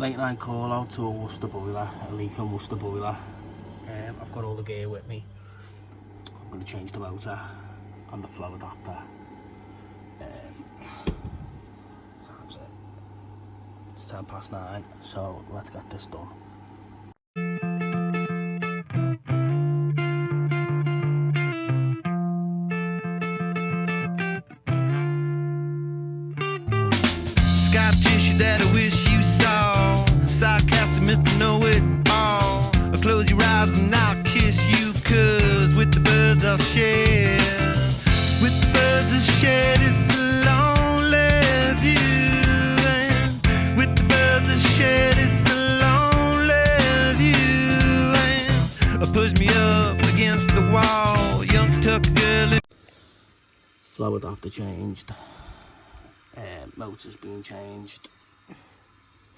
Late night call out to a Worcester boiler, a leaking Worcester boiler. I've got all the gear with me. I'm going to change the motor and the flow adapter. It's 9:10, so let's get this done. Scar tissue that I wish you saw. Sarcastic Mr. Know-It-All. I'll close your eyes and I'll kiss you, 'cause with the birds I'll share. With the birds I'll share this lonely view. And with the birds I'll share this lonely view. And push me up against the wall, young Tucker girl. Flow adapter changed. Motor's been changed.